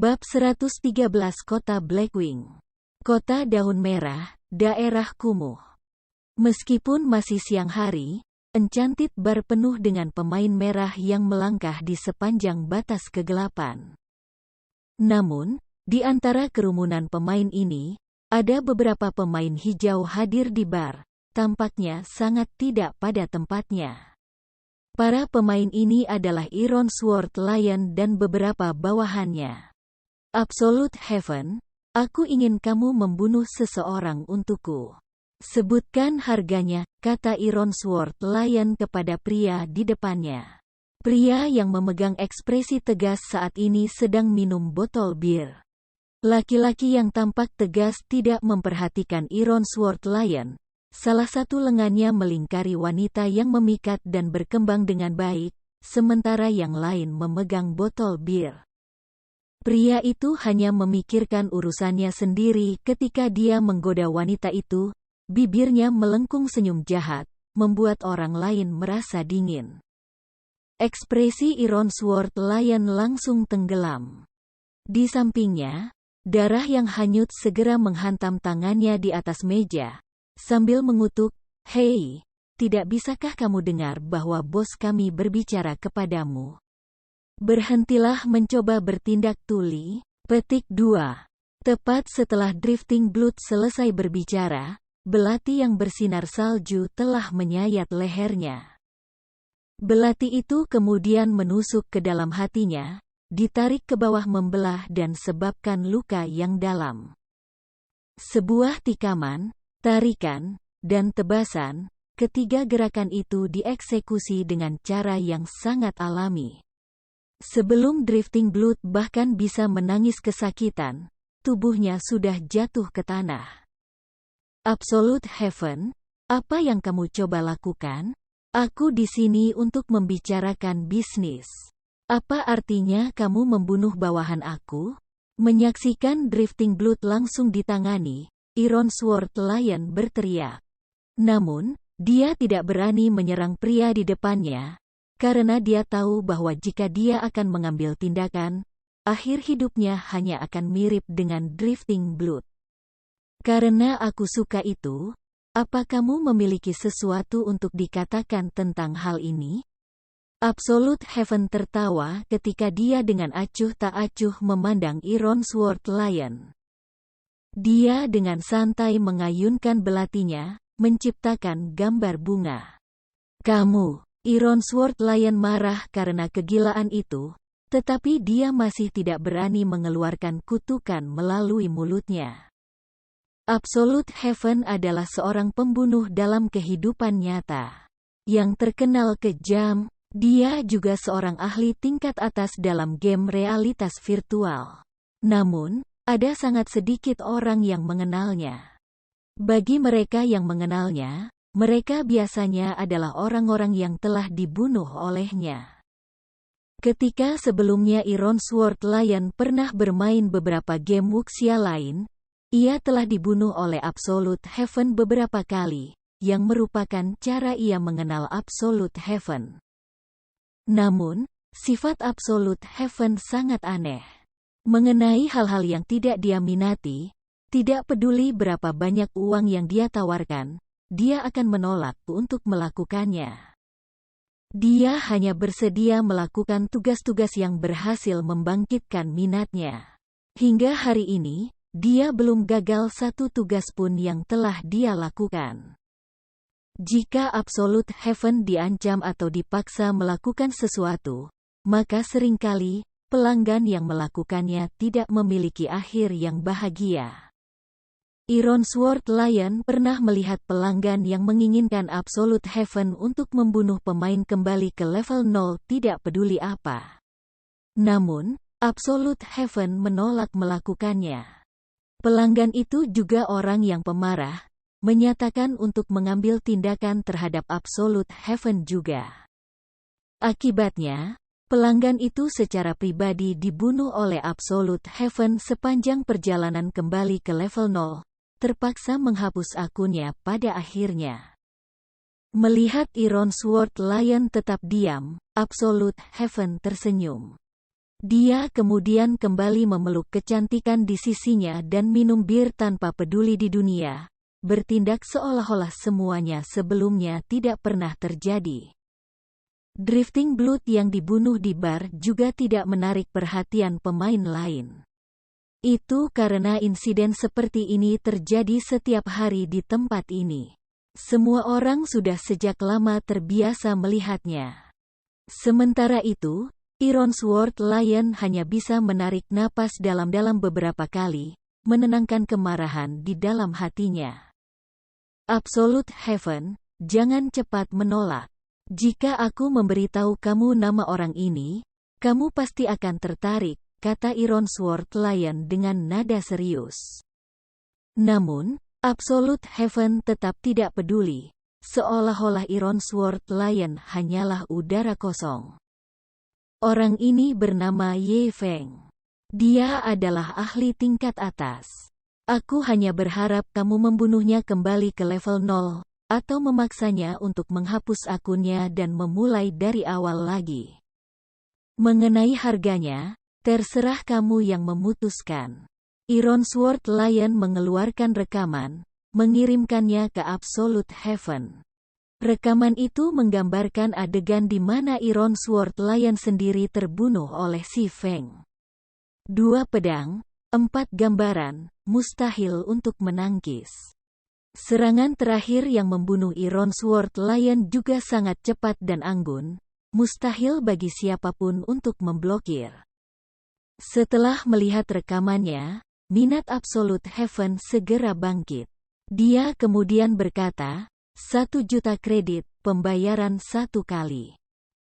Bab 113 Kota Blackwing. Kota Daun Merah, daerah kumuh. Meskipun masih siang hari, Enchanted Bar penuh dengan pemain merah yang melangkah di sepanjang batas kegelapan. Namun, di antara kerumunan pemain ini, ada beberapa pemain hijau hadir di bar, tampaknya sangat tidak pada tempatnya. Para pemain ini adalah Iron Sword Lion dan beberapa bawahannya. Absolute Heaven, aku ingin kamu membunuh seseorang untukku. Sebutkan harganya, kata Iron Sword Lion kepada pria di depannya. Pria yang memegang ekspresi tegas saat ini sedang minum botol bir. Laki-laki yang tampak tegas tidak memperhatikan Iron Sword Lion. Salah satu lengannya melingkari wanita yang memikat dan berkembang dengan baik, sementara yang lain memegang botol bir. Pria itu hanya memikirkan urusannya sendiri ketika dia menggoda wanita itu, bibirnya melengkung senyum jahat, membuat orang lain merasa dingin. Ekspresi Iron Sword Lion langsung tenggelam. Di sampingnya, darah yang hanyut segera menghantam tangannya di atas meja, sambil mengutuk, "Hei, tidak bisakah kamu dengar bahwa bos kami berbicara kepadamu? Berhentilah mencoba bertindak tuli." Petik 2. Tepat setelah Drifting Blood selesai berbicara, belati yang bersinar salju telah menyayat lehernya. Belati itu kemudian menusuk ke dalam hatinya, ditarik ke bawah membelah dan sebabkan luka yang dalam. Sebuah tikaman, tarikan, dan tebasan, ketiga gerakan itu dieksekusi dengan cara yang sangat alami. Sebelum Drifting Blood bahkan bisa menangis kesakitan, tubuhnya sudah jatuh ke tanah. Absolute Heaven, apa yang kamu coba lakukan? Aku di sini untuk membicarakan bisnis. Apa artinya kamu membunuh bawahan aku? Menyaksikan Drifting Blood langsung ditangani, Iron Sword Lion berteriak. Namun, dia tidak berani menyerang pria di depannya, karena dia tahu bahwa jika dia akan mengambil tindakan, akhir hidupnya hanya akan mirip dengan Drifting Blood. Karena aku suka itu, apa kamu memiliki sesuatu untuk dikatakan tentang hal ini? Absolute Heaven tertawa ketika dia dengan acuh tak acuh memandang Iron Sword Lion. Dia dengan santai mengayunkan belatinya, menciptakan gambar bunga. Kamu, Iron Sword Lion marah karena kegilaan itu, tetapi dia masih tidak berani mengeluarkan kutukan melalui mulutnya. Absolute Heaven adalah seorang pembunuh dalam kehidupan nyata. Yang terkenal kejam, dia juga seorang ahli tingkat atas dalam game realitas virtual. Namun, ada sangat sedikit orang yang mengenalnya. Bagi mereka yang mengenalnya, mereka biasanya adalah orang-orang yang telah dibunuh olehnya. Ketika sebelumnya Iron Sword Lion pernah bermain beberapa game wuxia lain, ia telah dibunuh oleh Absolute Heaven beberapa kali, yang merupakan cara ia mengenal Absolute Heaven. Namun, sifat Absolute Heaven sangat aneh. Mengenai hal-hal yang tidak dia minati, tidak peduli berapa banyak uang yang dia tawarkan, dia akan menolak untuk melakukannya. Dia hanya bersedia melakukan tugas-tugas yang berhasil membangkitkan minatnya. Hingga hari ini, dia belum gagal satu tugas pun yang telah dia lakukan. Jika Absolute Heaven diancam atau dipaksa melakukan sesuatu, maka seringkali pelanggan yang melakukannya tidak memiliki akhir yang bahagia. Iron Sword Lion pernah melihat pelanggan yang menginginkan Absolute Heaven untuk membunuh pemain kembali ke level 0 tidak peduli apa. Namun, Absolute Heaven menolak melakukannya. Pelanggan itu juga orang yang pemarah, menyatakan untuk mengambil tindakan terhadap Absolute Heaven juga. Akibatnya, pelanggan itu secara pribadi dibunuh oleh Absolute Heaven sepanjang perjalanan kembali ke level 0. Terpaksa menghapus akunnya pada akhirnya. Melihat Iron Sword Lion tetap diam, Absolute Heaven tersenyum. Dia kemudian kembali memeluk kecantikan di sisinya dan minum bir tanpa peduli di dunia, bertindak seolah-olah semuanya sebelumnya tidak pernah terjadi. Drifting Blood yang dibunuh di bar juga tidak menarik perhatian pemain lain. Itu karena insiden seperti ini terjadi setiap hari di tempat ini. Semua orang sudah sejak lama terbiasa melihatnya. Sementara itu, Ironsworth Lion hanya bisa menarik napas dalam-dalam beberapa kali, menenangkan kemarahan di dalam hatinya. Absolute Heaven, jangan cepat menolak. Jika aku memberitahu kamu nama orang ini, kamu pasti akan tertarik, kata Ironsworth Lion dengan nada serius. Namun, Absolute Heaven tetap tidak peduli, seolah-olah Ironsworth Lion hanyalah udara kosong. Orang ini bernama Ye Feng. Dia adalah ahli tingkat atas. Aku hanya berharap kamu membunuhnya kembali ke level 0, atau memaksanya untuk menghapus akunnya dan memulai dari awal lagi. Mengenai harganya, terserah kamu yang memutuskan. Ironsworth Lion mengeluarkan rekaman, mengirimkannya ke Absolute Heaven. Rekaman itu menggambarkan adegan di mana Ironsworth Lion sendiri terbunuh oleh Si Feng. 2 pedang, 4 gambaran, mustahil untuk menangkis. Serangan terakhir yang membunuh Ironsworth Lion juga sangat cepat dan anggun, mustahil bagi siapapun untuk memblokir. Setelah melihat rekamannya, minat Absolute Heaven segera bangkit. Dia kemudian berkata, 1 juta kredit, pembayaran 1 kali.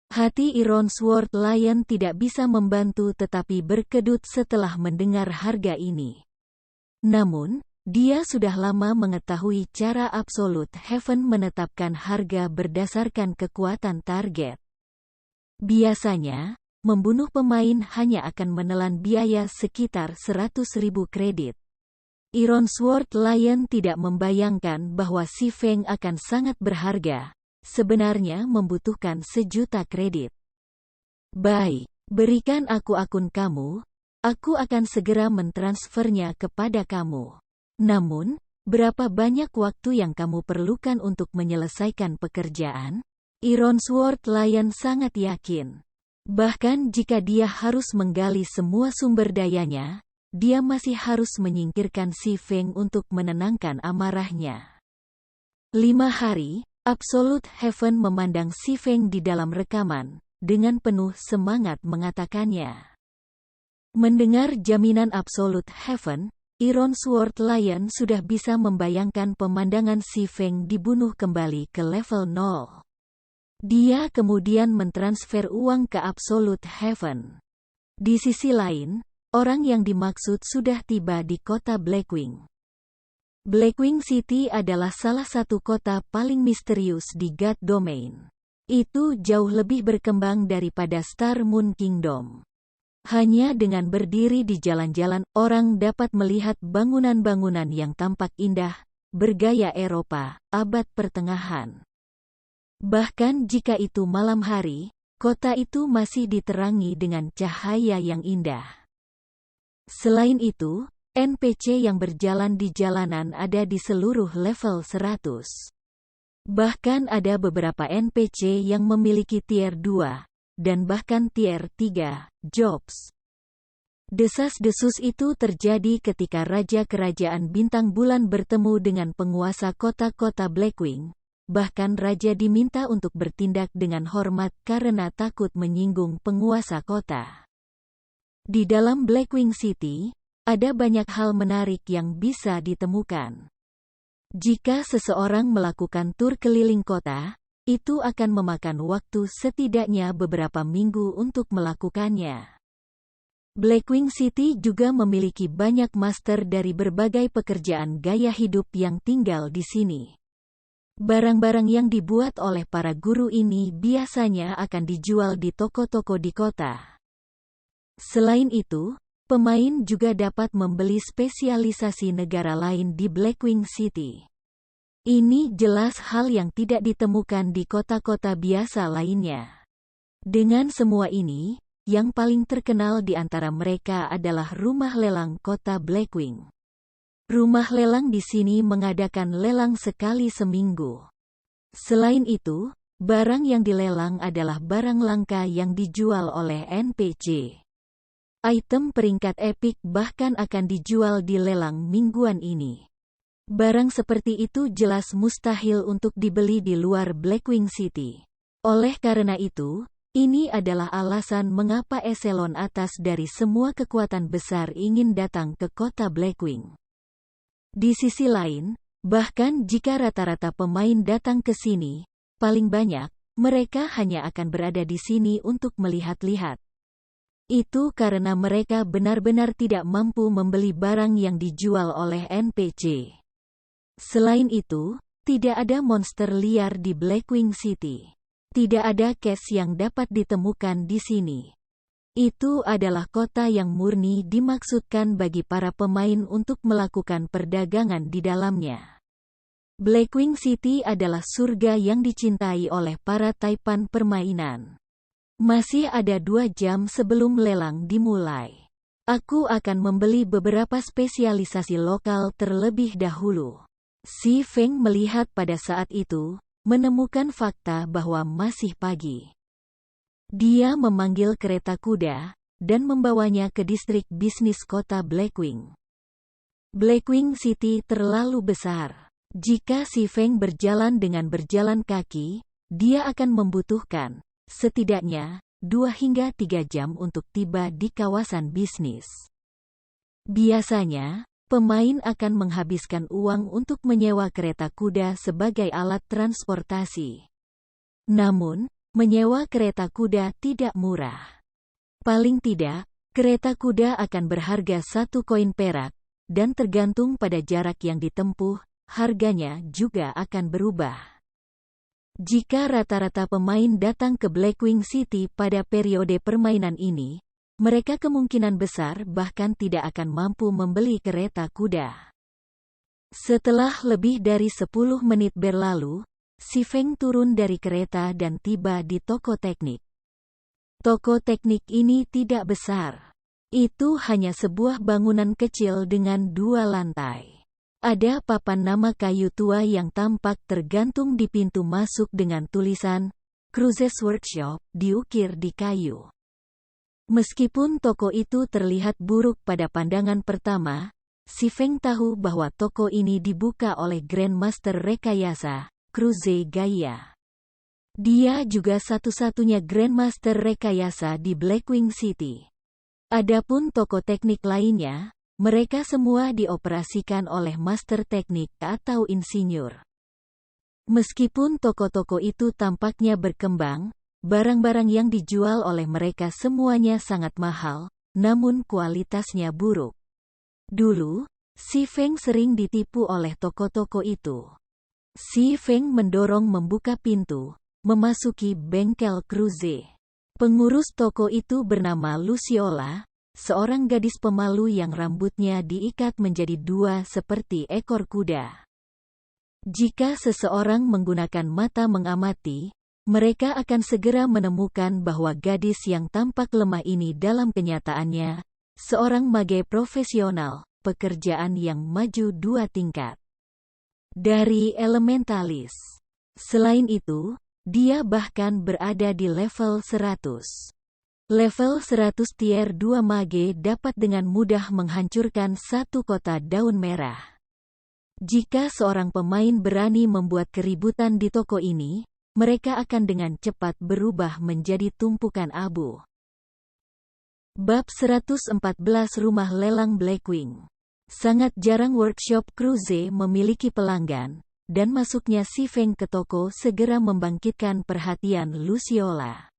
Hati Ironsworth Lion tidak bisa membantu tetapi berkedut setelah mendengar harga ini. Namun, dia sudah lama mengetahui cara Absolute Heaven menetapkan harga berdasarkan kekuatan target. Biasanya, membunuh pemain hanya akan menelan biaya sekitar 100.000 kredit. Ironsworth Lion tidak membayangkan bahwa Si Feng akan sangat berharga, sebenarnya membutuhkan 1 juta kredit. Baik, berikan aku akun kamu, aku akan segera mentransfernya kepada kamu. Namun, berapa banyak waktu yang kamu perlukan untuk menyelesaikan pekerjaan? Ironsworth Lion sangat yakin. Bahkan jika dia harus menggali semua sumber dayanya, dia masih harus menyingkirkan Si Feng untuk menenangkan amarahnya. 5 hari, Absolute Heaven memandang Si Feng di dalam rekaman, dengan penuh semangat mengatakannya. Mendengar jaminan Absolute Heaven, Ironsworth Lion sudah bisa membayangkan pemandangan Si Feng dibunuh kembali ke level 0. Dia kemudian mentransfer uang ke Absolute Heaven. Di sisi lain, orang yang dimaksud sudah tiba di kota Blackwing. Blackwing City adalah salah satu kota paling misterius di God Domain. Itu jauh lebih berkembang daripada Star Moon Kingdom. Hanya dengan berdiri di jalan-jalan, orang dapat melihat bangunan-bangunan yang tampak indah, bergaya Eropa, abad pertengahan. Bahkan jika itu malam hari, kota itu masih diterangi dengan cahaya yang indah. Selain itu, NPC yang berjalan di jalanan ada di seluruh level 100. Bahkan ada beberapa NPC yang memiliki tier 2, dan bahkan tier 3, jobs. Desas-desus itu terjadi ketika Raja Kerajaan Bintang Bulan bertemu dengan penguasa kota-kota Blackwing. Bahkan Raja diminta untuk bertindak dengan hormat karena takut menyinggung penguasa kota. Di dalam Blackwing City, ada banyak hal menarik yang bisa ditemukan. Jika seseorang melakukan tur keliling kota, itu akan memakan waktu setidaknya beberapa minggu untuk melakukannya. Blackwing City juga memiliki banyak master dari berbagai pekerjaan gaya hidup yang tinggal di sini. Barang-barang yang dibuat oleh para guru ini biasanya akan dijual di toko-toko di kota. Selain itu, pemain juga dapat membeli spesialisasi negara lain di Blackwing City. Ini jelas hal yang tidak ditemukan di kota-kota biasa lainnya. Dengan semua ini, yang paling terkenal di antara mereka adalah rumah lelang kota Blackwing. Rumah lelang di sini mengadakan lelang sekali seminggu. Selain itu, barang yang dilelang adalah barang langka yang dijual oleh NPC. Item peringkat epik bahkan akan dijual di lelang mingguan ini. Barang seperti itu jelas mustahil untuk dibeli di luar Blackwing City. Oleh karena itu, ini adalah alasan mengapa eselon atas dari semua kekuatan besar ingin datang ke kota Blackwing. Di sisi lain, bahkan jika rata-rata pemain datang ke sini, paling banyak, mereka hanya akan berada di sini untuk melihat-lihat. Itu karena mereka benar-benar tidak mampu membeli barang yang dijual oleh NPC. Selain itu, tidak ada monster liar di Blackwing City. Tidak ada cash yang dapat ditemukan di sini. Itu adalah kota yang murni dimaksudkan bagi para pemain untuk melakukan perdagangan di dalamnya. Blackwing City adalah surga yang dicintai oleh para taipan permainan. Masih ada 2 jam sebelum lelang dimulai. Aku akan membeli beberapa spesialisasi lokal terlebih dahulu. Si Feng melihat pada saat itu, menemukan fakta bahwa masih pagi. Dia memanggil kereta kuda, dan membawanya ke distrik bisnis kota Blackwing. Blackwing City terlalu besar. Jika si Feng berjalan dengan berjalan kaki, dia akan membutuhkan, setidaknya, 2 hingga 3 jam untuk tiba di kawasan bisnis. Biasanya, pemain akan menghabiskan uang untuk menyewa kereta kuda sebagai alat transportasi. Namun, menyewa kereta kuda tidak murah. Paling tidak, kereta kuda akan berharga 1 koin perak, dan tergantung pada jarak yang ditempuh, harganya juga akan berubah. Jika rata-rata pemain datang ke Blackwing City pada periode permainan ini, mereka kemungkinan besar bahkan tidak akan mampu membeli kereta kuda. Setelah lebih dari 10 menit berlalu, si Feng turun dari kereta dan tiba di toko teknik. Toko teknik ini tidak besar. Itu hanya sebuah bangunan kecil dengan 2 lantai. Ada papan nama kayu tua yang tampak tergantung di pintu masuk dengan tulisan Cruises Workshop diukir di kayu. Meskipun toko itu terlihat buruk pada pandangan pertama, si Feng tahu bahwa toko ini dibuka oleh Grandmaster Rekayasa, Cruze Gaia. Dia juga satu-satunya Grandmaster Rekayasa di Blackwing City. Adapun toko teknik lainnya, mereka semua dioperasikan oleh master teknik atau insinyur. Meskipun toko-toko itu tampaknya berkembang, barang-barang yang dijual oleh mereka semuanya sangat mahal, namun kualitasnya buruk. Dulu, si Feng sering ditipu oleh toko-toko itu. Si Feng mendorong membuka pintu, memasuki bengkel Cruze. Pengurus toko itu bernama Luciola, seorang gadis pemalu yang rambutnya diikat menjadi 2 seperti ekor kuda. Jika seseorang menggunakan mata mengamati, mereka akan segera menemukan bahwa gadis yang tampak lemah ini dalam kenyataannya, seorang mage profesional, pekerjaan yang maju 2 tingkat. Dari elementalis. Selain itu, dia bahkan berada di level 100. Level 100 tier 2 mage dapat dengan mudah menghancurkan 1 kota daun merah. Jika seorang pemain berani membuat keributan di toko ini, mereka akan dengan cepat berubah menjadi tumpukan abu. Bab 114 Rumah Lelang Blackwing. Sangat jarang workshop Cruze memiliki pelanggan, dan masuknya si Feng ke toko segera membangkitkan perhatian Luciola.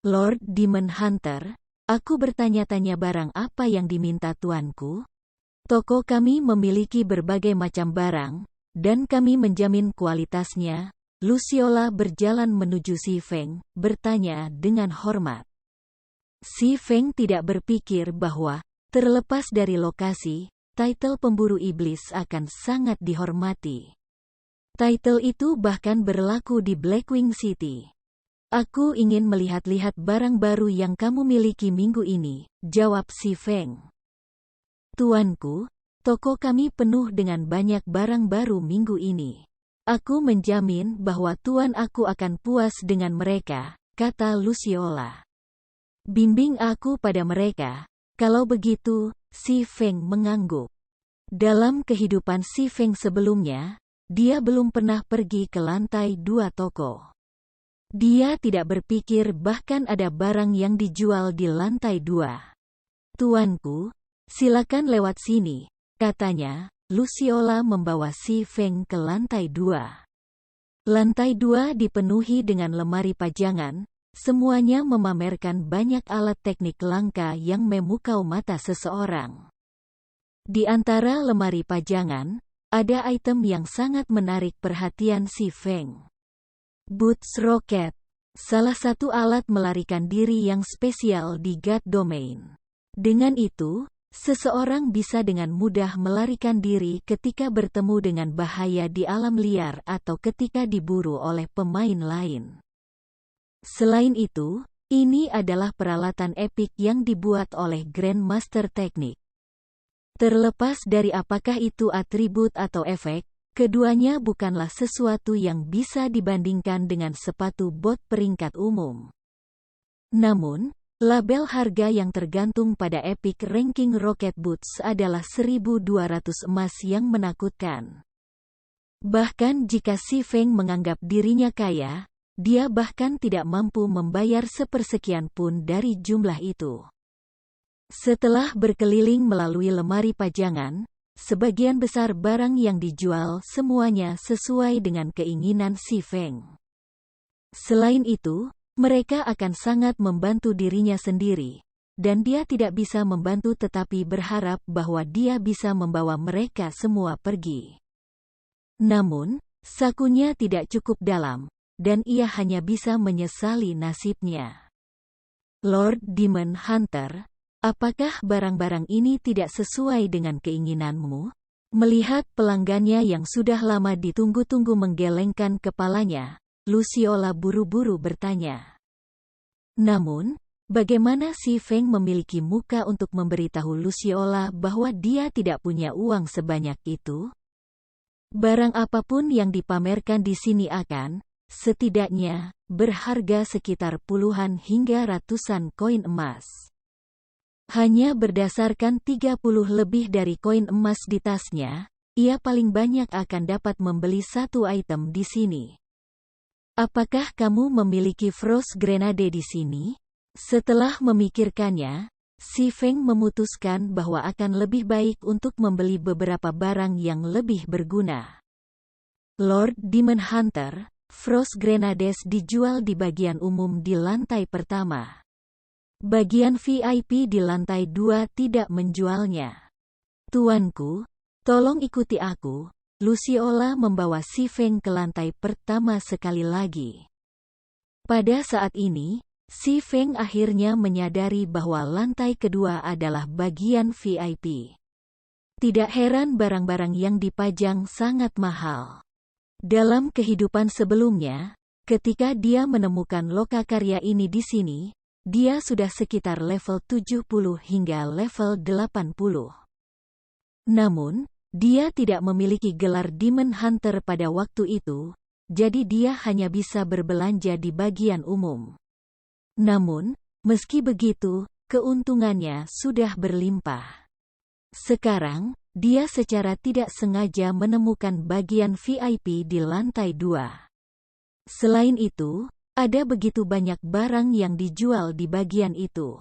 Lord Demon Hunter, aku bertanya-tanya barang apa yang diminta tuanku? Toko kami memiliki berbagai macam barang, dan kami menjamin kualitasnya. Luciola berjalan menuju si Feng, bertanya dengan hormat. Si Feng tidak berpikir bahwa, terlepas dari lokasi, titel pemburu iblis akan sangat dihormati. Titel itu bahkan berlaku di Blackwing City. Aku ingin melihat-lihat barang baru yang kamu miliki minggu ini, jawab si Feng. Tuanku, toko kami penuh dengan banyak barang baru minggu ini. Aku menjamin bahwa tuan aku akan puas dengan mereka, kata Luciola. Bimbing aku pada mereka. Kalau begitu, si Feng mengangguk. Dalam kehidupan si Feng sebelumnya, dia belum pernah pergi ke lantai 2 toko. Dia tidak berpikir bahkan ada barang yang dijual di lantai 2. Tuanku, silakan lewat sini, katanya. Luciola membawa si Feng ke lantai 2. Lantai 2 dipenuhi dengan lemari pajangan, semuanya memamerkan banyak alat teknik langka yang memukau mata seseorang. Di antara lemari pajangan, ada item yang sangat menarik perhatian si Feng. Boots Rocket, salah satu alat melarikan diri yang spesial di God Domain. Dengan itu, seseorang bisa dengan mudah melarikan diri ketika bertemu dengan bahaya di alam liar atau ketika diburu oleh pemain lain. Selain itu, ini adalah peralatan epik yang dibuat oleh Grandmaster Teknik. Terlepas dari apakah itu atribut atau efek, keduanya bukanlah sesuatu yang bisa dibandingkan dengan sepatu bot peringkat umum. Namun, label harga yang tergantung pada Epic Ranking Rocket Boots adalah 1.200 emas yang menakutkan. Bahkan jika si Feng menganggap dirinya kaya, dia bahkan tidak mampu membayar sepersekian pun dari jumlah itu. Setelah berkeliling melalui lemari pajangan, sebagian besar barang yang dijual semuanya sesuai dengan keinginan si Feng. Selain itu, mereka akan sangat membantu dirinya sendiri, dan dia tidak bisa membantu tetapi berharap bahwa dia bisa membawa mereka semua pergi. Namun, sakunya tidak cukup dalam, dan ia hanya bisa menyesali nasibnya. Lord Demon Hunter, apakah barang-barang ini tidak sesuai dengan keinginanmu? Melihat pelanggannya yang sudah lama ditunggu-tunggu menggelengkan kepalanya, Luciola buru-buru bertanya. Namun, bagaimana si Feng memiliki muka untuk memberitahu Luciola bahwa dia tidak punya uang sebanyak itu? Barang apapun yang dipamerkan di sini akan, setidaknya, berharga sekitar puluhan hingga ratusan koin emas. Hanya berdasarkan 30 lebih dari koin emas di tasnya, ia paling banyak akan dapat membeli satu item di sini. Apakah kamu memiliki Frost Grenade di sini? Setelah memikirkannya, si Feng memutuskan bahwa akan lebih baik untuk membeli beberapa barang yang lebih berguna. Lord Demon Hunter, Frost Grenades dijual di bagian umum di lantai pertama. Bagian VIP di lantai 2 tidak menjualnya. Tuanku, tolong ikuti aku. Luciola membawa si Feng ke lantai pertama sekali lagi. Pada saat ini, si Feng akhirnya menyadari bahwa lantai kedua adalah bagian VIP. Tidak heran barang-barang yang dipajang sangat mahal. Dalam kehidupan sebelumnya, ketika dia menemukan lokakarya ini di sini, dia sudah sekitar level 70 hingga level 80. Namun, dia tidak memiliki gelar Demon Hunter pada waktu itu, jadi dia hanya bisa berbelanja di bagian umum. Namun, meski begitu, keuntungannya sudah berlimpah. Sekarang, dia secara tidak sengaja menemukan bagian VIP di lantai 2. Selain itu, ada begitu banyak barang yang dijual di bagian itu.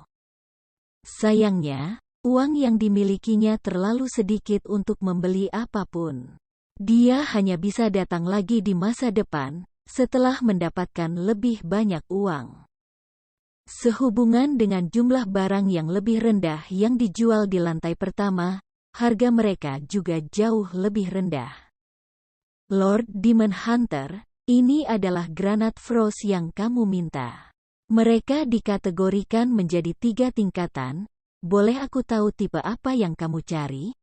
Sayangnya, uang yang dimilikinya terlalu sedikit untuk membeli apapun. Dia hanya bisa datang lagi di masa depan, setelah mendapatkan lebih banyak uang. Sehubungan dengan jumlah barang yang lebih rendah yang dijual di lantai pertama, harga mereka juga jauh lebih rendah. Lord Demon Hunter, ini adalah granat Frost yang kamu minta. Mereka dikategorikan menjadi 3 tingkatan. Boleh aku tahu tipe apa yang kamu cari?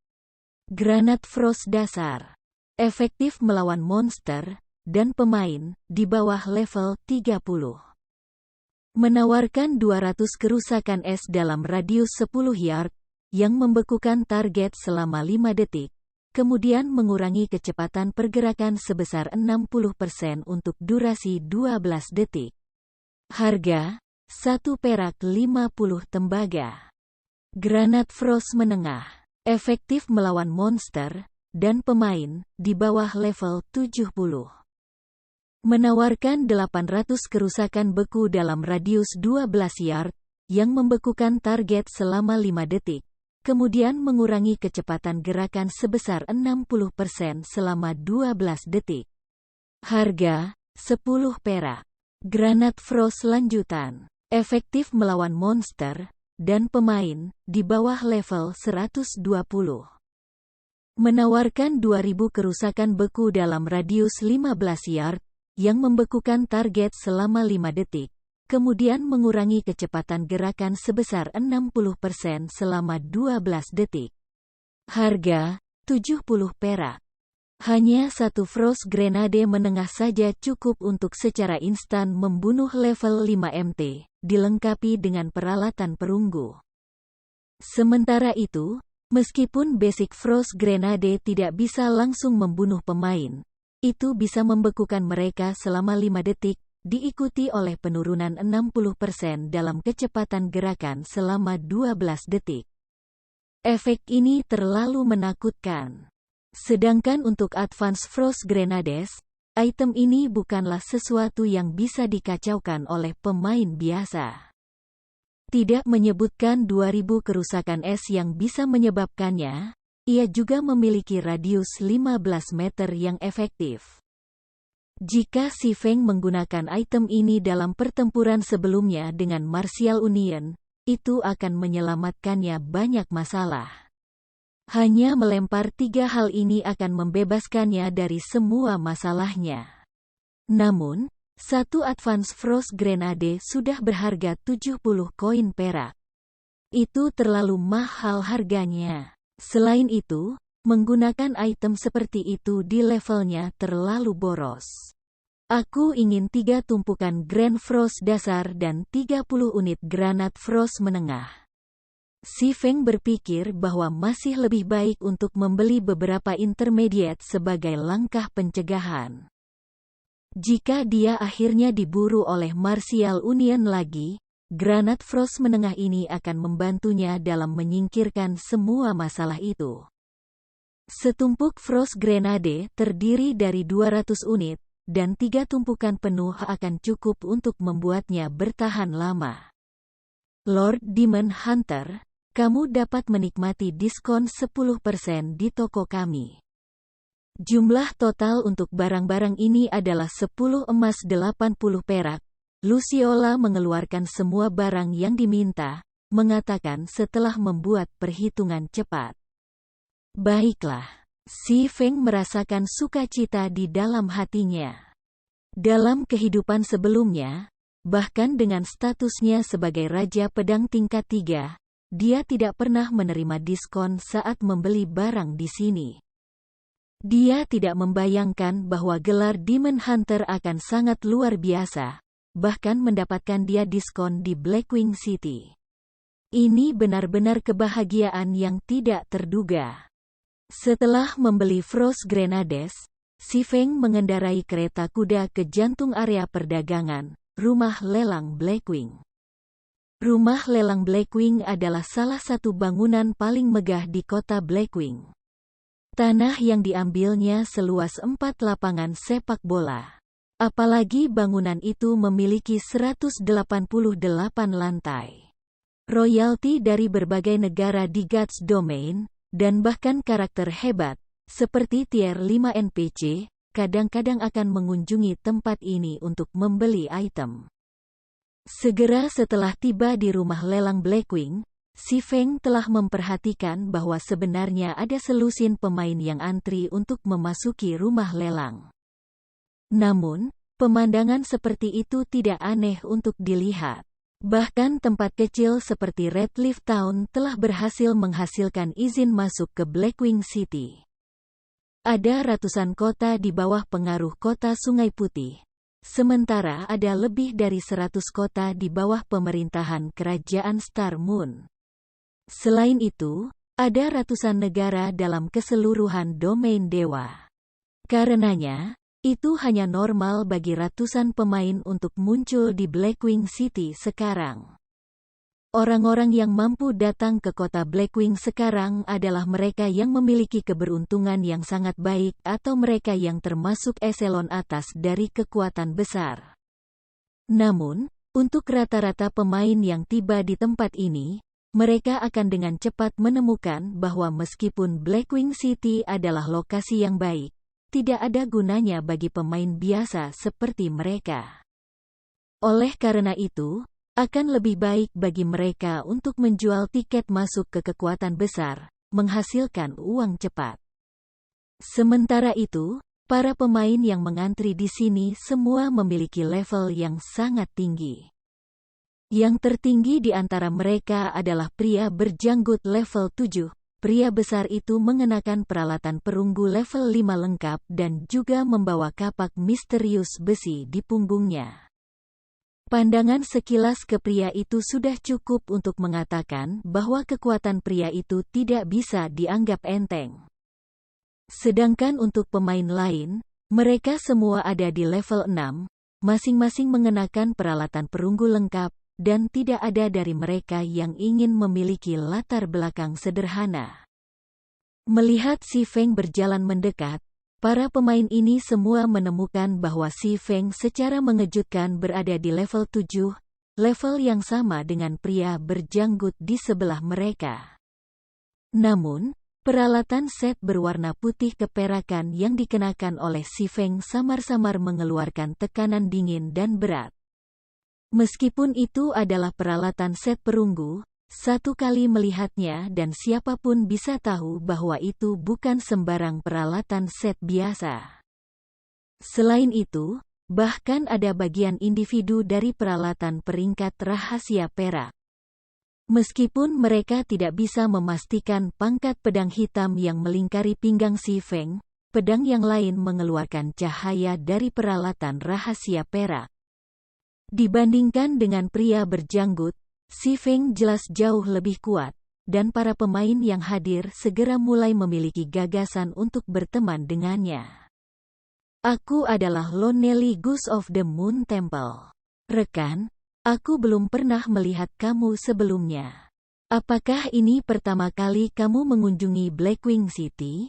Granat Frost dasar. Efektif melawan monster dan pemain di bawah level 30. Menawarkan 200 kerusakan es dalam radius 10 yard, yang membekukan target selama 5 detik, kemudian mengurangi kecepatan pergerakan sebesar 60% untuk durasi 12 detik. Harga, 1 perak 50 tembaga. Granat Frost menengah, efektif melawan monster, dan pemain, di bawah level 70. Menawarkan 800 kerusakan beku dalam radius 12 yard, yang membekukan target selama 5 detik, kemudian mengurangi kecepatan gerakan sebesar 60% selama 12 detik. Harga, 10 perak. Granat Frost lanjutan, efektif melawan monster, dan pemain, di bawah level 120. Menawarkan 2000 kerusakan beku dalam radius 15 yard, yang membekukan target selama 5 detik, kemudian mengurangi kecepatan gerakan sebesar 60% selama 12 detik. Harga, 70 perak. Hanya satu Frost Grenade menengah saja cukup untuk secara instan membunuh level 5 MT, dilengkapi dengan peralatan perunggu. Sementara itu, meskipun basic Frost Grenade tidak bisa langsung membunuh pemain, itu bisa membekukan mereka selama 5 detik, diikuti oleh penurunan 60% dalam kecepatan gerakan selama 12 detik. Efek ini terlalu menakutkan. Sedangkan untuk Advanced Frost Grenades, item ini bukanlah sesuatu yang bisa dikacaukan oleh pemain biasa. Tidak menyebutkan 2000 kerusakan es yang bisa menyebabkannya, ia juga memiliki radius 15 meter yang efektif. Jika Si Feng menggunakan item ini dalam pertempuran sebelumnya dengan Martial Union, itu akan menyelamatkannya banyak masalah. Hanya melempar 3 hal ini akan membebaskannya dari semua masalahnya. Namun, satu Advanced Frost Grenade sudah berharga 70 koin perak. Itu terlalu mahal harganya. Selain itu, menggunakan item seperti itu di levelnya terlalu boros. Aku ingin 3 tumpukan Grand Frost dasar dan 30 unit granat Frost menengah. Si Feng berpikir bahwa masih lebih baik untuk membeli beberapa intermediate sebagai langkah pencegahan. Jika dia akhirnya diburu oleh Martial Union lagi, granat Frost menengah ini akan membantunya dalam menyingkirkan semua masalah itu. Setumpuk Frost Grenade terdiri dari 200 unit, dan 3 tumpukan penuh akan cukup untuk membuatnya bertahan lama. Lord Demon Hunter, kamu dapat menikmati diskon 10% di toko kami. Jumlah total untuk barang-barang ini adalah 10 emas 80 perak. Luciola mengeluarkan semua barang yang diminta, mengatakan setelah membuat perhitungan cepat. Baiklah. Si Feng merasakan sukacita di dalam hatinya. Dalam kehidupan sebelumnya, bahkan dengan statusnya sebagai Raja Pedang tingkat 3, dia tidak pernah menerima diskon saat membeli barang di sini. Dia tidak membayangkan bahwa gelar Demon Hunter akan sangat luar biasa, bahkan mendapatkan dia diskon di Blackwing City. Ini benar-benar kebahagiaan yang tidak terduga. Setelah membeli Frost Grenades, Si Feng mengendarai kereta kuda ke jantung area perdagangan, rumah lelang Blackwing. Rumah lelang Blackwing adalah salah satu bangunan paling megah di kota Blackwing. Tanah yang diambilnya seluas 4 lapangan sepak bola. Apalagi bangunan itu memiliki 188 lantai. Royalti dari berbagai negara di God's Domain, dan bahkan karakter hebat, seperti tier 5 NPC, kadang-kadang akan mengunjungi tempat ini untuk membeli item. Segera setelah tiba di rumah lelang Blackwing, Si Feng telah memperhatikan bahwa sebenarnya ada selusin pemain yang antri untuk memasuki rumah lelang. Namun, pemandangan seperti itu tidak aneh untuk dilihat. Bahkan tempat kecil seperti Redleaf Town telah berhasil menghasilkan izin masuk ke Blackwing City. Ada ratusan kota di bawah pengaruh kota Sungai Putih. sementara ada lebih dari 100 kota di bawah pemerintahan Kerajaan Star Moon. Selain itu, ada ratusan negara dalam keseluruhan domain dewa. Karenanya, itu hanya normal bagi ratusan pemain untuk muncul di Blackwing City sekarang. Orang-orang yang mampu datang ke kota Blackwing sekarang adalah mereka yang memiliki keberuntungan yang sangat baik atau mereka yang termasuk eselon atas dari kekuatan besar. Namun, untuk rata-rata pemain yang tiba di tempat ini, mereka akan dengan cepat menemukan bahwa meskipun Blackwing City adalah lokasi yang baik, tidak ada gunanya bagi pemain biasa seperti mereka. Oleh karena itu, akan lebih baik bagi mereka untuk menjual tiket masuk ke kekuatan besar, menghasilkan uang cepat. Sementara itu, para pemain yang mengantri di sini semua memiliki level yang sangat tinggi. Yang tertinggi di antara mereka adalah pria berjanggut level 7. Pria besar itu mengenakan peralatan perunggu level 5 lengkap dan juga membawa kapak misterius besi di punggungnya. Pandangan sekilas ke pria itu sudah cukup untuk mengatakan bahwa kekuatan pria itu tidak bisa dianggap enteng. Sedangkan untuk pemain lain, mereka semua ada di level 6, masing-masing mengenakan peralatan perunggu lengkap, dan tidak ada dari mereka yang ingin memiliki latar belakang sederhana. Melihat Si Feng berjalan mendekat, para pemain ini semua menemukan bahwa Si Feng secara mengejutkan berada di level 7, level yang sama dengan pria berjanggut di sebelah mereka. Namun, peralatan set berwarna putih keperakan yang dikenakan oleh Si Feng samar-samar mengeluarkan tekanan dingin dan berat. Meskipun itu adalah peralatan set perunggu, satu kali melihatnya dan siapapun bisa tahu bahwa itu bukan sembarang peralatan set biasa. Selain itu, bahkan ada bagian individu dari peralatan peringkat rahasia perak. Meskipun mereka tidak bisa memastikan pangkat pedang hitam yang melingkari pinggang Si Feng, pedang yang lain mengeluarkan cahaya dari peralatan rahasia perak. Dibandingkan dengan pria berjanggut, Si Feng jelas jauh lebih kuat, dan para pemain yang hadir segera mulai memiliki gagasan untuk berteman dengannya. Aku adalah Lonely Goose of the Moon Temple. Rekan, aku belum pernah melihat kamu sebelumnya. Apakah ini pertama kali kamu mengunjungi Blackwing City?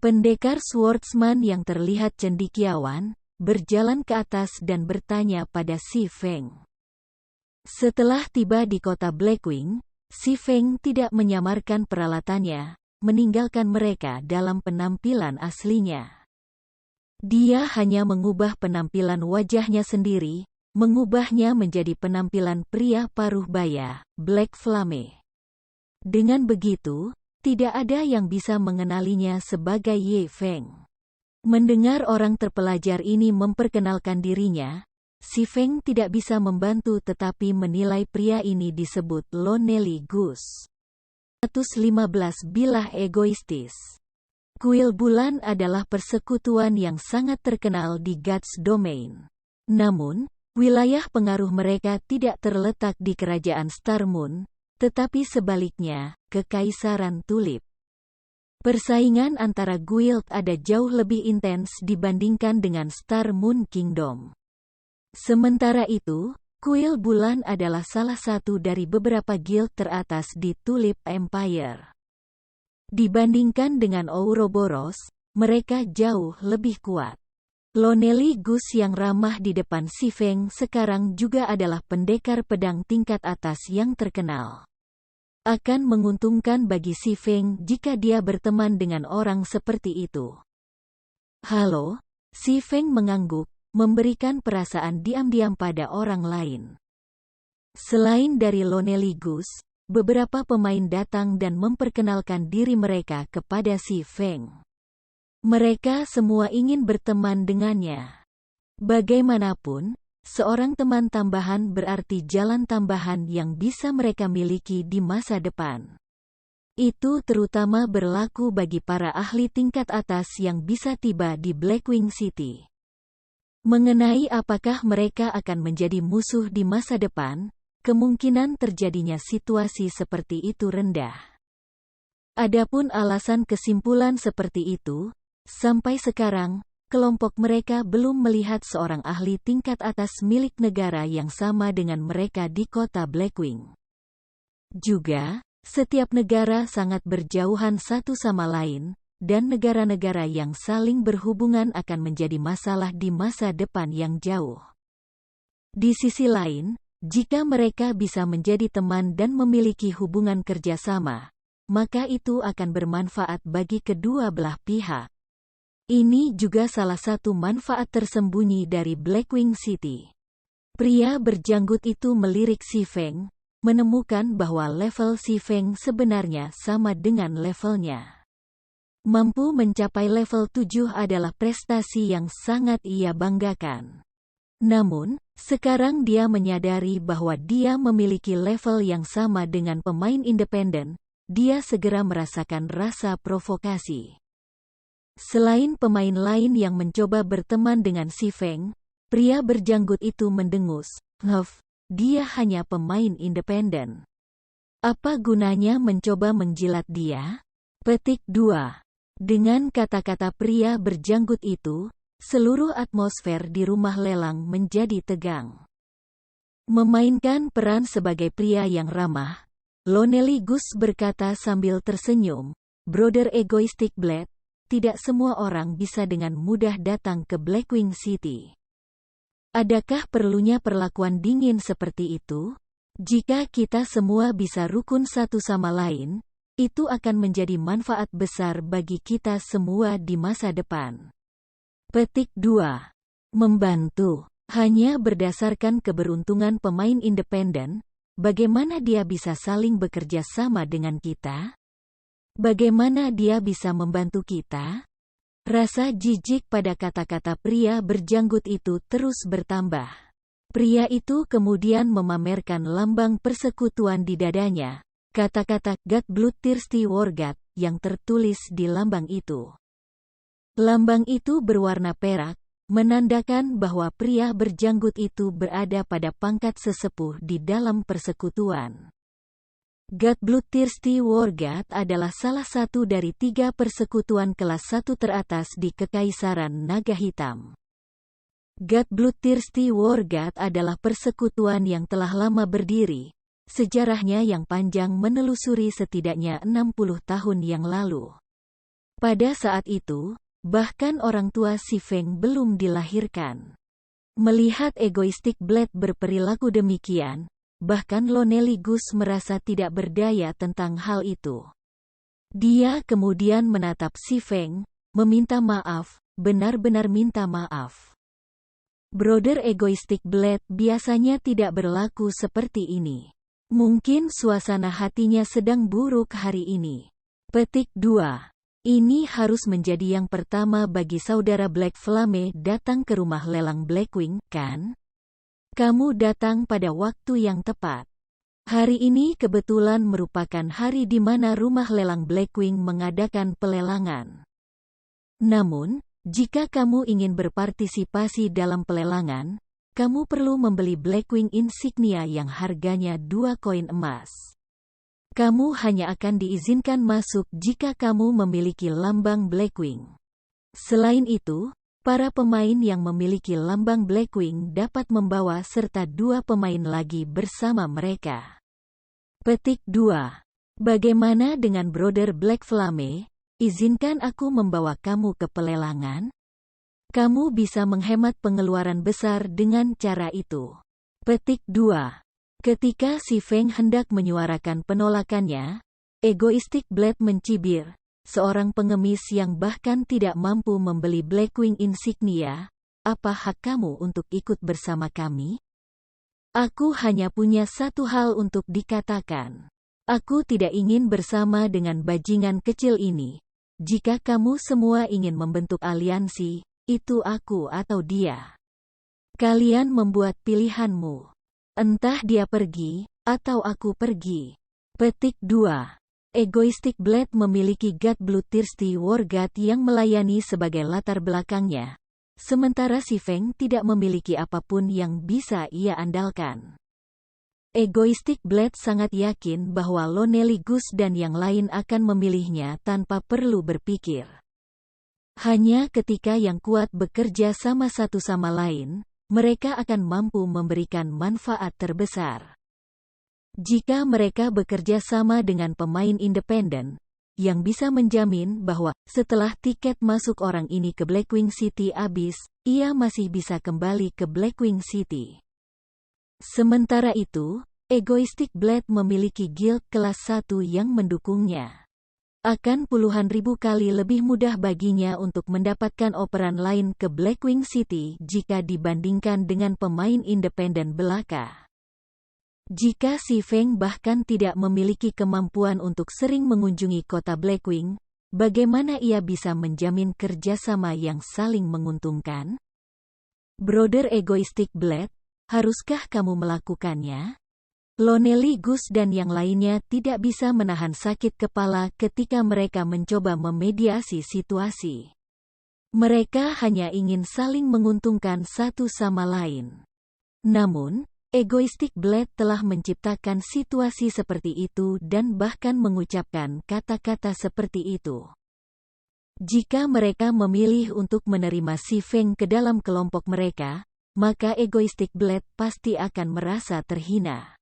Pendekar swordsman yang terlihat cendekiawan berjalan ke atas dan bertanya pada Si Feng. Setelah tiba di kota Blackwing, Si Feng tidak menyamarkan peralatannya, meninggalkan mereka dalam penampilan aslinya. Dia hanya mengubah penampilan wajahnya sendiri, mengubahnya menjadi penampilan pria paruh baya, Black Flame. Dengan begitu, tidak ada yang bisa mengenalinya sebagai Ye Feng. Mendengar orang terpelajar ini memperkenalkan dirinya, Si Feng tidak bisa membantu tetapi menilai pria ini disebut Lonely Goose. 115 bilah egoistis. Kuil bulan adalah persekutuan yang sangat terkenal di God's Domain. Namun, wilayah pengaruh mereka tidak terletak di kerajaan Star Moon, tetapi sebaliknya, Kekaisaran Tulip. Persaingan antara guild ada jauh lebih intens dibandingkan dengan Star Moon Kingdom. Sementara itu, kuil bulan adalah salah satu dari beberapa guild teratas di Tulip Empire. Dibandingkan dengan Ouroboros, mereka jauh lebih kuat. Lonely Goose yang ramah di depan Si Feng sekarang juga adalah pendekar pedang tingkat atas yang terkenal. Akan menguntungkan bagi Si Feng jika dia berteman dengan orang seperti itu. Halo, Si Feng mengangguk, memberikan perasaan diam-diam pada orang lain. Selain dari Lonely Goose, beberapa pemain datang dan memperkenalkan diri mereka kepada Si Feng. Mereka semua ingin berteman dengannya. Bagaimanapun, seorang teman tambahan berarti jalan tambahan yang bisa mereka miliki di masa depan. Itu terutama berlaku bagi para ahli tingkat atas yang bisa tiba di Blackwing City. Mengenai apakah mereka akan menjadi musuh di masa depan, kemungkinan terjadinya situasi seperti itu rendah. Adapun alasan kesimpulan seperti itu, sampai sekarang, kelompok mereka belum melihat seorang ahli tingkat atas milik negara yang sama dengan mereka di kota Blackwing. Juga, setiap negara sangat berjauhan satu sama lain, dan negara-negara yang saling berhubungan akan menjadi masalah di masa depan yang jauh. Di sisi lain, jika mereka bisa menjadi teman dan memiliki hubungan kerjasama, maka itu akan bermanfaat bagi kedua belah pihak. Ini juga salah satu manfaat tersembunyi dari Blackwing City. Pria berjanggut itu melirik Si Feng, menemukan bahwa level Si Feng sebenarnya sama dengan levelnya. Mampu mencapai level 7 adalah prestasi yang sangat ia banggakan. Namun, sekarang dia menyadari bahwa dia memiliki level yang sama dengan pemain independen, dia segera merasakan rasa provokasi. Selain pemain lain yang mencoba berteman dengan Si Feng, pria berjanggut itu mendengus, dia hanya pemain independen. Apa gunanya mencoba menjilat dia? Petik 2. Dengan kata-kata pria berjanggut itu, seluruh atmosfer di rumah lelang menjadi tegang. Memainkan peran sebagai pria yang ramah, Lonely Goose berkata sambil tersenyum, "Brother Egoistic Blade, tidak semua orang bisa dengan mudah datang ke Blackwing City. Adakah perlunya perlakuan dingin seperti itu? Jika kita semua bisa rukun satu sama lain, itu akan menjadi manfaat besar bagi kita semua di masa depan." Petik 2. Membantu. Hanya berdasarkan keberuntungan pemain independen, bagaimana dia bisa saling bekerja sama dengan kita? Bagaimana dia bisa membantu kita? Rasa jijik pada kata-kata pria berjanggut itu terus bertambah. Pria itu kemudian memamerkan lambang persekutuan di dadanya, kata-kata God Bloodthirsty War God yang tertulis di lambang itu. Lambang itu berwarna perak, menandakan bahwa pria berjanggut itu berada pada pangkat sesepuh di dalam persekutuan. God Bloodthirsty War God adalah salah satu dari 3 persekutuan kelas 1 teratas di Kekaisaran Naga Hitam. God Bloodthirsty War God adalah persekutuan yang telah lama berdiri, sejarahnya yang panjang menelusuri setidaknya 60 tahun yang lalu. Pada saat itu, bahkan orang tua Si Feng belum dilahirkan. Melihat Egoistic Blade berperilaku demikian, bahkan Lonely Goose merasa tidak berdaya tentang hal itu. Dia kemudian menatap Si Feng, meminta maaf, benar-benar minta maaf. Brother Egoistic Blade biasanya tidak berlaku seperti ini. Mungkin suasana hatinya sedang buruk hari ini. Petik 2. Ini harus menjadi yang pertama bagi saudara Black Flame datang ke rumah lelang Blackwing, kan? Kamu datang pada waktu yang tepat. Hari ini kebetulan merupakan hari di mana rumah lelang Blackwing mengadakan pelelangan. Namun, jika kamu ingin berpartisipasi dalam pelelangan, kamu perlu membeli Blackwing insignia yang harganya 2 koin emas. Kamu hanya akan diizinkan masuk jika kamu memiliki lambang Blackwing. Selain itu, para pemain yang memiliki lambang Blackwing dapat membawa serta 2 pemain lagi bersama mereka. Petik 2. Bagaimana dengan Brother Black Flame? Izinkan aku membawa kamu ke pelelangan? Kamu bisa menghemat pengeluaran besar dengan cara itu. Petik 2. Ketika Si Feng hendak menyuarakan penolakannya, Egoistic Blade mencibir, seorang pengemis yang bahkan tidak mampu membeli Blackwing insignia, apa hak kamu untuk ikut bersama kami? Aku hanya punya satu hal untuk dikatakan. Aku tidak ingin bersama dengan bajingan kecil ini. Jika kamu semua ingin membentuk aliansi, itu aku atau dia. Kalian membuat pilihanmu. Entah dia pergi, atau aku pergi. Petik 2. Egoistic Blade memiliki God Bloodthirsty War God yang melayani sebagai latar belakangnya, sementara si Feng tidak memiliki apapun yang bisa ia andalkan. Egoistic Blade sangat yakin bahwa Lonely Goose dan yang lain akan memilihnya tanpa perlu berpikir. Hanya ketika yang kuat bekerja sama satu sama lain, mereka akan mampu memberikan manfaat terbesar. Jika mereka bekerja sama dengan pemain independen, yang bisa menjamin bahwa, setelah tiket masuk orang ini ke Blackwing City habis, ia masih bisa kembali ke Blackwing City. Sementara itu, Egoistic Blade memiliki guild kelas 1 yang mendukungnya. Akan puluhan ribu kali lebih mudah baginya untuk mendapatkan operan lain ke Blackwing City jika dibandingkan dengan pemain independen belaka. Jika si Feng bahkan tidak memiliki kemampuan untuk sering mengunjungi kota Blackwing, bagaimana ia bisa menjamin kerjasama yang saling menguntungkan? Brother Egoistic Blade, haruskah kamu melakukannya? Lonely Goose dan yang lainnya tidak bisa menahan sakit kepala ketika mereka mencoba memediasi situasi. Mereka hanya ingin saling menguntungkan satu sama lain. Namun, Egoistic Blade telah menciptakan situasi seperti itu dan bahkan mengucapkan kata-kata seperti itu. Jika mereka memilih untuk menerima si Feng ke dalam kelompok mereka, maka Egoistic Blade pasti akan merasa terhina.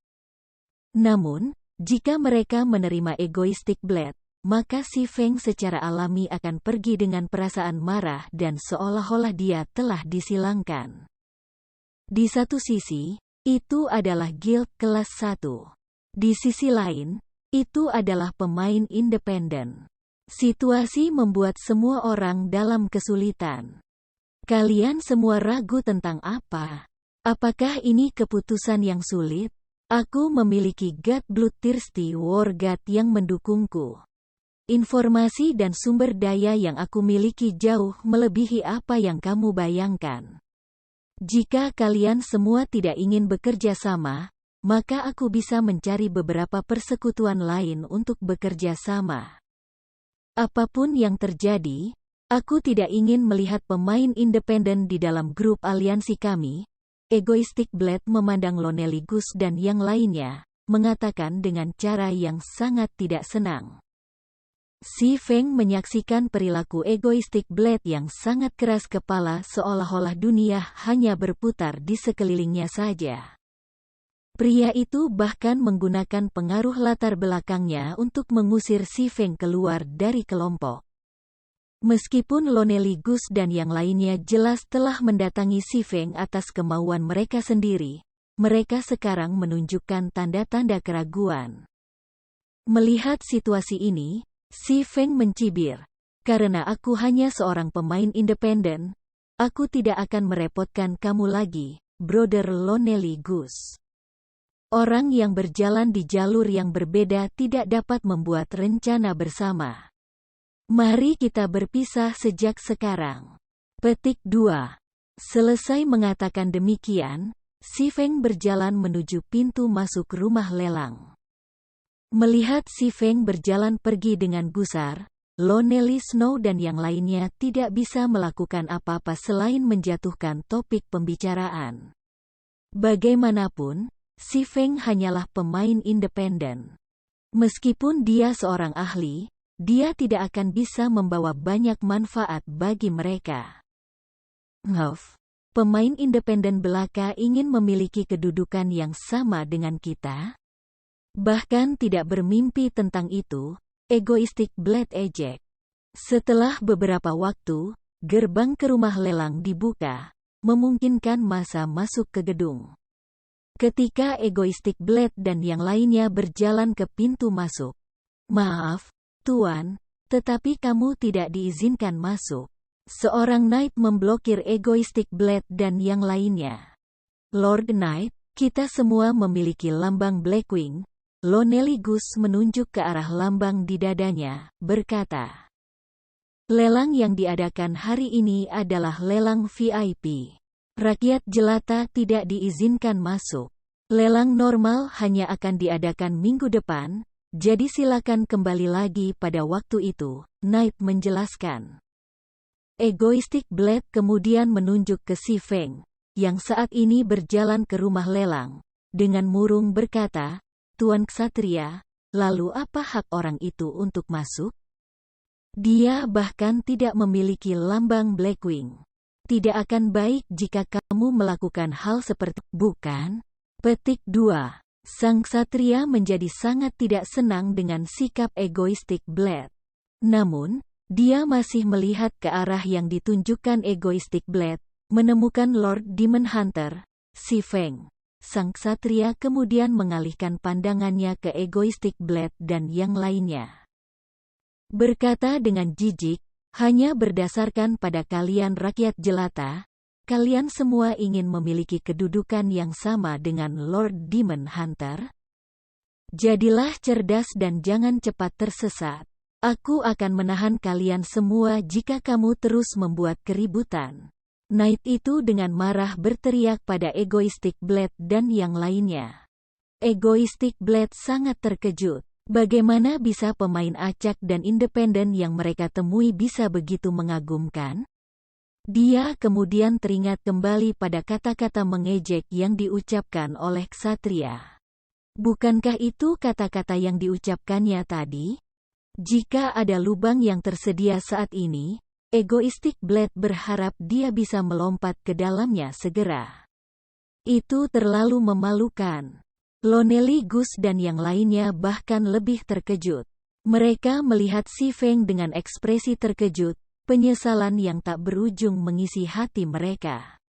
Namun, jika mereka menerima Egoistic Blade, maka si Feng secara alami akan pergi dengan perasaan marah dan seolah-olah dia telah disilangkan. Di satu sisi, itu adalah guild kelas 1. Di sisi lain, itu adalah pemain independen. Situasi membuat semua orang dalam kesulitan. Kalian semua ragu tentang apa? Apakah ini keputusan yang sulit? Aku memiliki God Bloodthirsty War God yang mendukungku. Informasi dan sumber daya yang aku miliki jauh melebihi apa yang kamu bayangkan. Jika kalian semua tidak ingin bekerja sama, maka aku bisa mencari beberapa persekutuan lain untuk bekerja sama. Apapun yang terjadi, aku tidak ingin melihat pemain independen di dalam grup aliansi kami. Egoistic Blade memandang Lonely Goose dan yang lainnya, mengatakan dengan cara yang sangat tidak senang. Si Feng menyaksikan perilaku Egoistic Blade yang sangat keras kepala seolah-olah dunia hanya berputar di sekelilingnya saja. Pria itu bahkan menggunakan pengaruh latar belakangnya untuk mengusir si Feng keluar dari kelompok. Meskipun Lonely Goose dan yang lainnya jelas telah mendatangi si Feng atas kemauan mereka sendiri, mereka sekarang menunjukkan tanda-tanda keraguan. Melihat situasi ini, si Feng mencibir, "Karena aku hanya seorang pemain independen, aku tidak akan merepotkan kamu lagi, Brother Lonely Goose." Orang yang berjalan di jalur yang berbeda tidak dapat membuat rencana bersama. Mari kita berpisah sejak sekarang. Petik 2. Selesai mengatakan demikian, si Feng berjalan menuju pintu masuk rumah lelang. Melihat si Feng berjalan pergi dengan gusar, Lonely Snow dan yang lainnya tidak bisa melakukan apa-apa selain menjatuhkan topik pembicaraan. Bagaimanapun, si Feng hanyalah pemain independen. Meskipun dia seorang ahli, dia tidak akan bisa membawa banyak manfaat bagi mereka. Pemain independen belaka ingin memiliki kedudukan yang sama dengan kita? Bahkan tidak bermimpi tentang itu, Egoistic Blade ejek. Setelah beberapa waktu, gerbang ke rumah lelang dibuka, memungkinkan masa masuk ke gedung. Ketika Egoistic Blade dan yang lainnya berjalan ke pintu masuk. "Maaf, Tuan, tetapi kamu tidak diizinkan masuk." Seorang Knight memblokir Egoistic Blade dan yang lainnya. "Lord Knight, kita semua memiliki lambang Blackwing." Lonely Goose menunjuk ke arah lambang di dadanya, berkata, "Lelang yang diadakan hari ini adalah lelang VIP. Rakyat jelata tidak diizinkan masuk. Lelang normal hanya akan diadakan minggu depan, jadi silakan kembali lagi pada waktu itu," Knight menjelaskan. Egoistic Blade kemudian menunjuk ke Si Feng, yang saat ini berjalan ke rumah lelang, dengan murung berkata, "Tuan Ksatria, lalu apa hak orang itu untuk masuk? Dia bahkan tidak memiliki lambang Blackwing. Tidak akan baik jika kamu melakukan hal seperti, bukan?" Petik 2. Sang ksatria menjadi sangat tidak senang dengan sikap Egoistic Blade. Namun, dia masih melihat ke arah yang ditunjukkan Egoistic Blade, menemukan Lord Demon Hunter, Si Feng. Sang ksatria kemudian mengalihkan pandangannya ke Egoistic Blade dan yang lainnya. Berkata dengan jijik, "Hanya berdasarkan pada kalian rakyat jelata, kalian semua ingin memiliki kedudukan yang sama dengan Lord Demon Hunter? Jadilah cerdas dan jangan cepat tersesat. Aku akan menahan kalian semua jika kamu terus membuat keributan." Knight itu dengan marah berteriak pada Egoistic Blade dan yang lainnya. Egoistic Blade sangat terkejut. Bagaimana bisa pemain acak dan independen yang mereka temui bisa begitu mengagumkan? Dia kemudian teringat kembali pada kata-kata mengejek yang diucapkan oleh ksatria. Bukankah itu kata-kata yang diucapkannya tadi? Jika ada lubang yang tersedia saat ini, Egoistic Blade berharap dia bisa melompat ke dalamnya segera. Itu terlalu memalukan. Lonely Goose dan yang lainnya bahkan lebih terkejut. Mereka melihat Si Feng dengan ekspresi terkejut, penyesalan yang tak berujung mengisi hati mereka.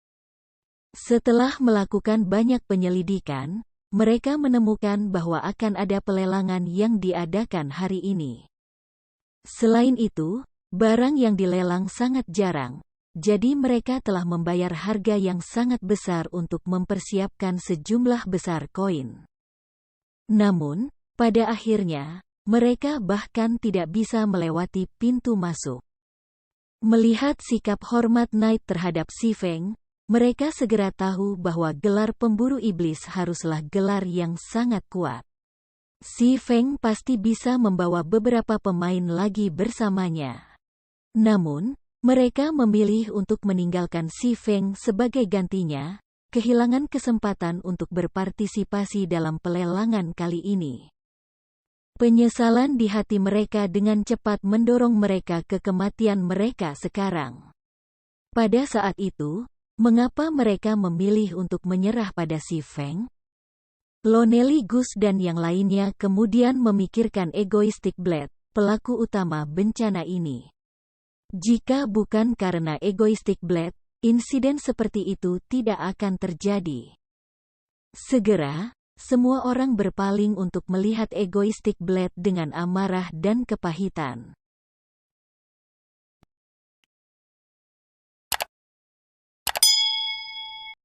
Setelah melakukan banyak penyelidikan, mereka menemukan bahwa akan ada pelelangan yang diadakan hari ini. Selain itu, barang yang dilelang sangat jarang, jadi mereka telah membayar harga yang sangat besar untuk mempersiapkan sejumlah besar koin. Namun, pada akhirnya, mereka bahkan tidak bisa melewati pintu masuk. Melihat sikap hormat Knight terhadap Si Feng, mereka segera tahu bahwa gelar pemburu iblis haruslah gelar yang sangat kuat. Si Feng pasti bisa membawa beberapa pemain lagi bersamanya. Namun, mereka memilih untuk meninggalkan Si Feng sebagai gantinya, kehilangan kesempatan untuk berpartisipasi dalam pelelangan kali ini. Penyesalan di hati mereka dengan cepat mendorong mereka ke kematian mereka sekarang. Pada saat itu, mengapa mereka memilih untuk menyerah pada Si Feng? Lonely Goose dan yang lainnya kemudian memikirkan Egoistic Blade, pelaku utama bencana ini. Jika bukan karena Egoistic Blade, insiden seperti itu tidak akan terjadi. Segera, semua orang berpaling untuk melihat Egoistic Blade dengan amarah dan kepahitan.